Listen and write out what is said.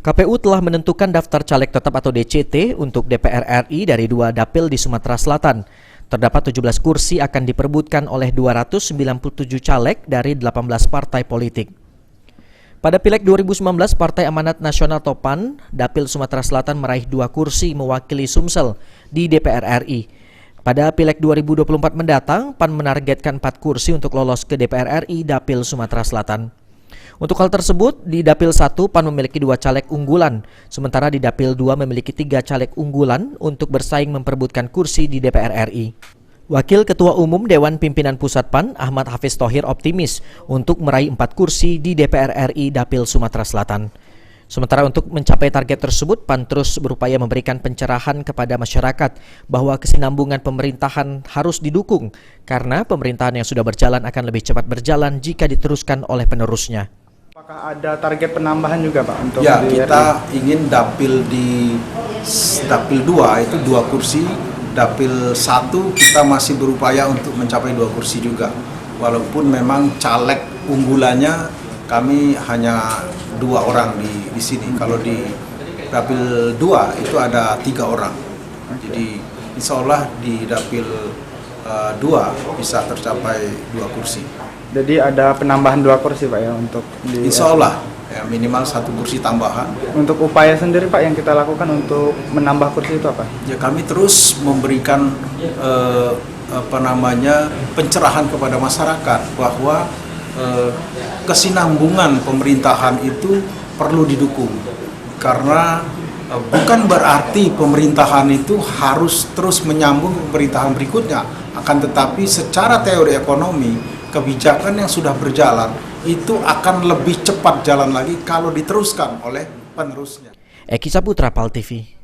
KPU telah menentukan daftar caleg tetap atau DCT untuk DPR RI dari 2 dapil di Sumatera Selatan. Terdapat 17 kursi akan diperebutkan oleh 297 caleg dari 18 partai politik. Pada Pileg 2019, Partai Amanat Nasional Topan, Dapil Sumatera Selatan meraih 2 kursi mewakili Sumsel di DPR RI. Pada Pileg 2024 mendatang, PAN menargetkan 4 kursi untuk lolos ke DPR RI Dapil Sumatera Selatan. Untuk hal tersebut, di Dapil 1 PAN memiliki 2 caleg unggulan, sementara di Dapil 2 memiliki 3 caleg unggulan untuk bersaing memperebutkan kursi di DPR RI. Wakil Ketua Umum Dewan Pimpinan Pusat PAN, Ahmad Hafiz Thohir optimis untuk meraih 4 kursi di DPR RI Dapil Sumatera Selatan. Sementara untuk mencapai target tersebut, PAN terus berupaya memberikan pencerahan kepada masyarakat bahwa kesinambungan pemerintahan harus didukung karena pemerintahan yang sudah berjalan akan lebih cepat berjalan jika diteruskan oleh penerusnya. Apakah ada target penambahan juga Pak untuk ya, kita ingin dapil 2 itu 2 kursi, dapil 1 kita masih berupaya untuk mencapai 2 kursi juga. Walaupun memang caleg unggulannya kami hanya 2 orang di sini. Kalau di dapil 2 itu ada 3 orang. Jadi insya Allah di dapil 2 bisa tercapai 2 kursi. Jadi ada penambahan 2 kursi Pak ya untuk di insya Allah ya, minimal 1 kursi tambahan. Untuk upaya sendiri Pak yang kita lakukan untuk menambah kursi itu apa? Ya, kami terus memberikan pencerahan kepada masyarakat bahwa kesinambungan pemerintahan itu perlu didukung karena bukan berarti pemerintahan itu harus terus menyambung ke pemerintahan berikutnya, akan tetapi secara teori ekonomi kebijakan yang sudah berjalan itu akan lebih cepat jalan lagi kalau diteruskan oleh penerusnya. Eki Saputra, PAL TV.